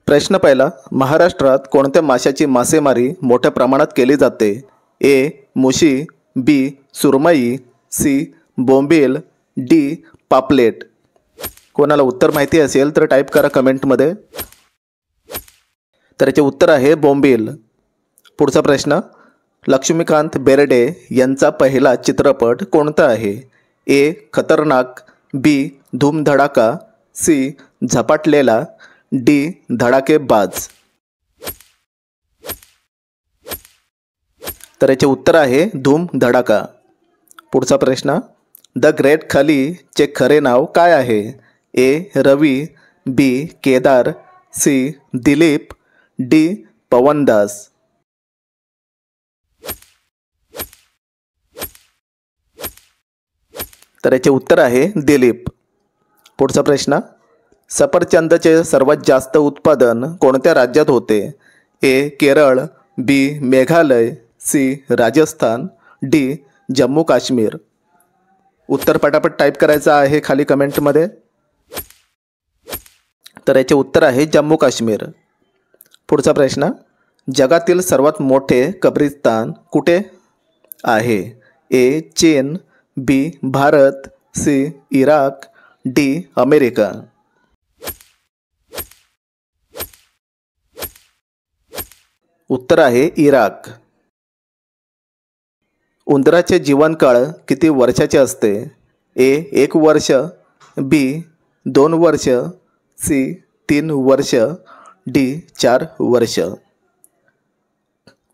प्रश्न पहिला, महाराष्ट्रात कोणत्या माशाची मासेमारी मोठ्या प्रमाणात केली जाते? ए. मुशी, बी. सुरमई, सी. बोंबील, डी. पापलेट. कोणाला उत्तर माहिती असेल तर टाईप करा कमेंटमध्ये. तर याचे उत्तर आहे बोंबील. पुढचा प्रश्न, लक्ष्मीकांत बेर्डे यांचा पहिला चित्रपट कोणता आहे? ए. खतरनाक, बी. धूम धडाका, सी. झपाटलेला, डी. धडाकेबाज. तर याचे उत्तर आहे धूम धडाका. पुढचा प्रश्न, द ग्रेट खली चे खरे नाव काय आहे? ए. रवी, बी. केदार, सी. दिलीप, डी. पवनदास. तर याचे उत्तर आहे दिलीप. पुढचा प्रश्न, सफरचंदचे सर्वात जास्त उत्पादन कोणत्या राज्यात होते? ए. केरळ, बी. मेघालय, सी. राजस्थान, डी. जम्मू काश्मीर. उत्तर पटापट टाईप करायचं आहे खाली कमेंटमध्ये. तर याचे उत्तर आहे जम्मू काश्मीर. पुढचा प्रश्न, जगातील सर्वात मोठे कब्रिस्तान कुठे आहे? ए. चीन, B. Bharat, C. Iraq, D. America. उत्तर आहे इराक. उंदराचे जीवनकाळ किती वर्षाचे असते? ए. 1 वर्ष, बी. 2 वर्ष, सी. 3 वर्ष, डी. 4 वर्ष.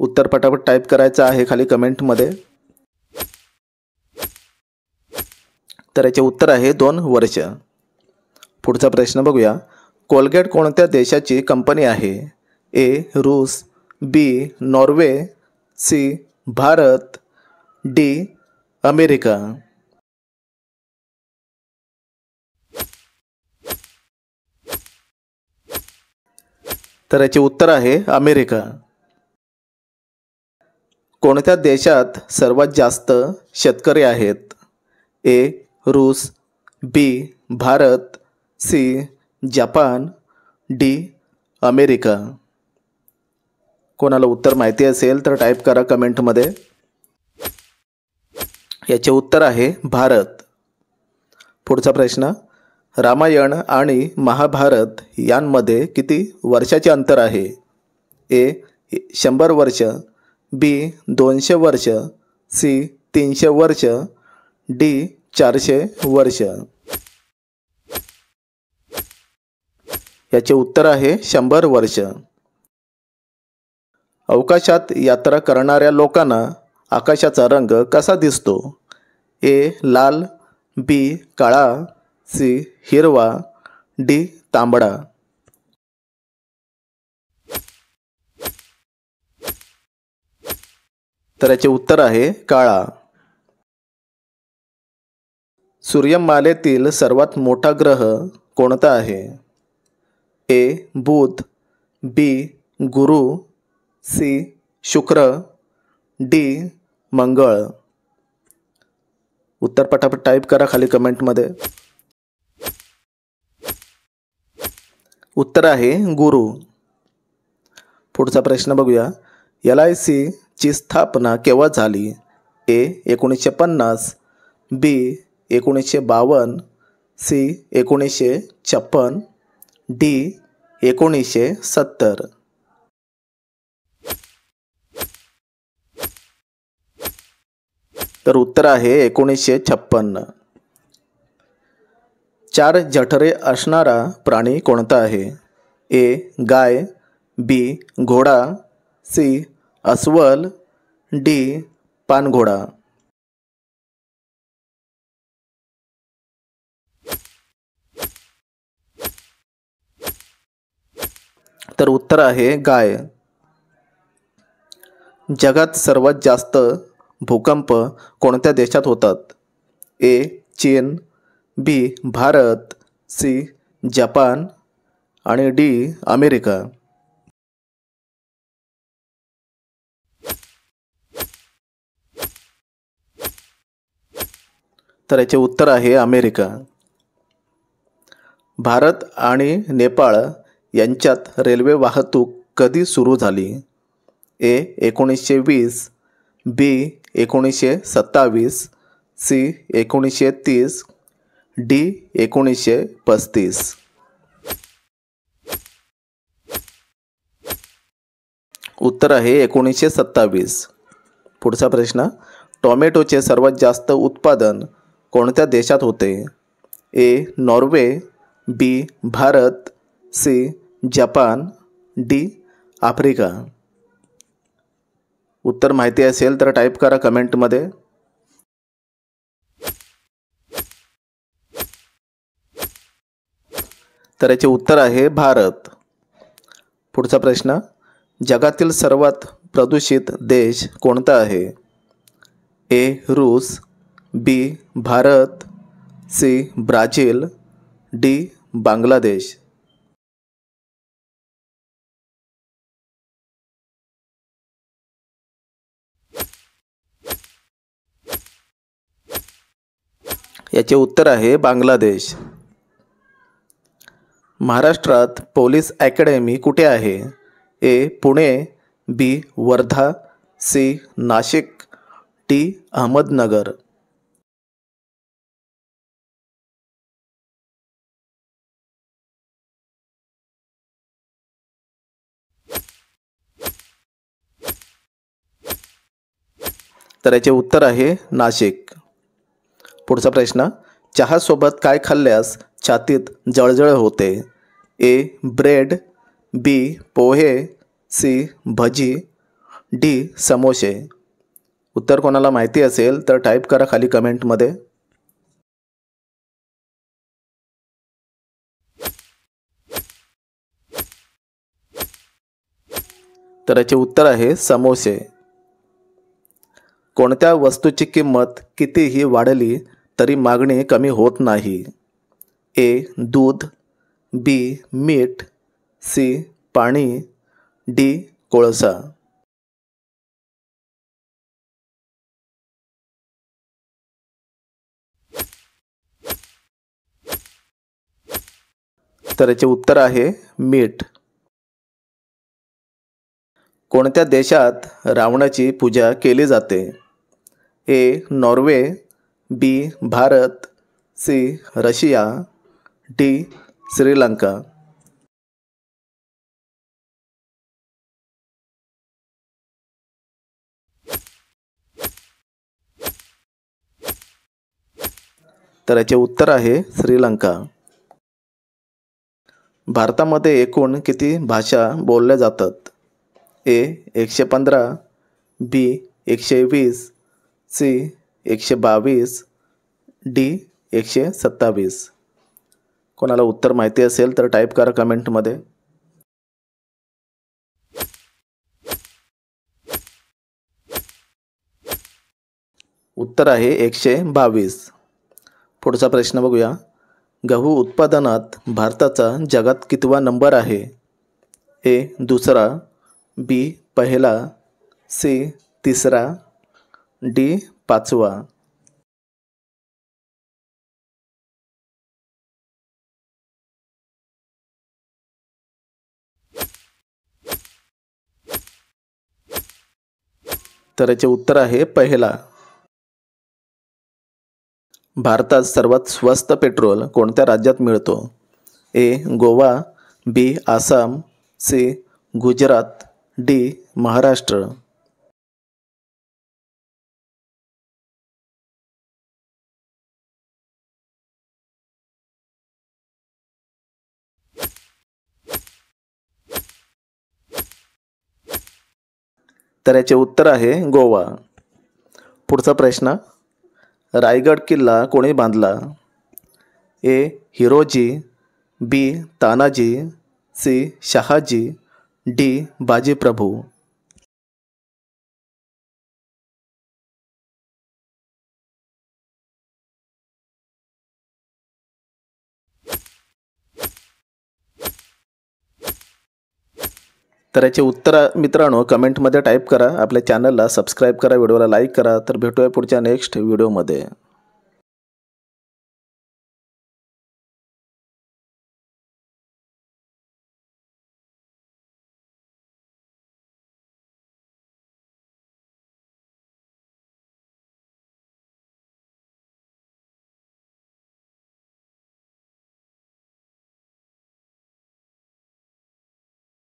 उत्तर पटापट टाईप करायचं आहे खाली कमेंटमध्ये. तर याचे उत्तर आहे 2 वर्ष. पुढचा प्रश्न बघूया, कोलगेट कोणत्या देशाची कंपनी आहे? ए. रूस, B. Norway, C. Bharat, D. America. तर याचे उत्तर आहे अमेरिका. कोणत्या देशात सर्वात जास्त शेतकरी आहेत? ए. रूस, B. Bharat, C. Japan, D. America. कोणाला उत्तर माहिती असेल तर टाईप करा कमेंटमध्ये. याचे उत्तर आहे भारत. पुढचा प्रश्न, रामायण आणि महाभारत यांमध्ये किती वर्षाचे अंतर आहे? ए. 100 वर्ष, बी. 200 वर्ष, सी. 300 वर्ष, डी. 400 वर्ष. याचे उत्तर आहे 100 वर्ष. अवकाशात यात्रा करणाऱ्या लोकांना आकाशाचा रंग कसा दिसतो? ए. लाल, बी. काळा, सी. हिरवा, डी. तांबडा. तर याचे उत्तर आहे काळा. सूर्यमालेतील सर्वात मोठा ग्रह कोणता आहे? ए. बुध, बी. गुरु, सी. शुक्र, डी. मंगळ. उत्तर पटापट टाईप करा खाली कमेंटमध्ये. उत्तर आहे गुरु. पुढचा प्रश्न बघूया, LIC ची स्थापना केव्हा झाली? ए. 1950, बी. 1952, सी. 1956, डी. 1970. तर उत्तर आहे 1956. 4 जठरे असणारा प्राणी कोणता आहे? ए. गाय, बी. घोडा, सी. अस्वल, डी. पानघोडा. तर उत्तर आहे गाय. जगात सर्वात जास्त भूकंप कोणत्या देशात होतात? ए. चीन, बी. भारत, सी. जपान आणि डी. अमेरिका. तर याचे उत्तर आहे अमेरिका. भारत आणि नेपाळ यांच्यात रेल्वे वाहतूक कधी सुरू झाली? ए 1920, बी 1927, सी 1930, डी 1935. उत्तर आहे 1927. पुढचा प्रश्न, टोमॅटोचे सर्वात जास्त उत्पादन कोणत्या देशात होते? A Norway, B Bharat, C Japan, D Africa. उत्तर माहिती असेल तर टाईप करा कमेंटमध्ये. तर याचे उत्तर आहे भारत. पुढचा प्रश्न, जगातील सर्वात प्रदूषित देश कोणता आहे? ए रूस, B Bharat, C Brazil, D Bangladesh. याचे उत्तर आहे बांगलादेश. महाराष्ट्रात पोलीस अकॅडमी कुठे आहे? A Pune, B Wardha, C Nashik, D Ahmednagar. तर याचे उत्तर आहे नाशिक. पुढचा प्रश्न, चहासोबत काय खाल्ल्यास छातीत जळजळ होते? ए ब्रेड, बी पोहे, सी भजी, डी समोसे. उत्तर कोणाला माहिती असेल तर टाईप करा खाली कमेंटमध्ये. तर याचे उत्तर आहे समोसे. कोणत्या वस्तूची किंमत कितीही वाढली तरी मागणी कमी होत नाही? ए दूध, बी मीठ, सी पाणी, डी कोळसा. तर याचे उत्तर आहे मीठ. कोणत्या देशात रावणाची पूजा केली जाते? ए Norway, B Bharat, see Russia, D Sri Lanka. तर याचे उत्तर आहे श्रीलंका. भारतामध्ये एकूण किती भाषा बोलल्या जातात? ए 115, बी 120, सी 122, डी 127. कोणाला उत्तर माहिती असेल तर टाईप करा कमेंटमध्ये. उत्तर आहे 122. पुढचा प्रश्न बघूया. गहू उत्पादनात भारताचा जगात कितवा नंबर आहे? ए दुसरा, बी पहिला, सी तिसरा, डी पाचवा. तर याचे उत्तर आहे पहिला. भारतात सर्वात स्वस्त पेट्रोल कोणत्या राज्यात मिळतो? ए गोवा, बी आसाम, सी गुजरात, डी महाराष्ट्र. तर याचे उत्तर आहे गोवा. पुढचा प्रश्न, रायगड किल्ला कोणी बांधला? ए हिरोजी, बी तानाजी, सी शहाजी, डी बाजीप्रभू. तर याचे उत्तर मित्रांनो कमेंटमध्ये टाईप करा. आपल्या चॅनलला सबस्क्राईब करा, व्हिडिओला लाईक करा. तर भेटूया पुढच्या नेक्स्ट व्हिडिओमध्ये.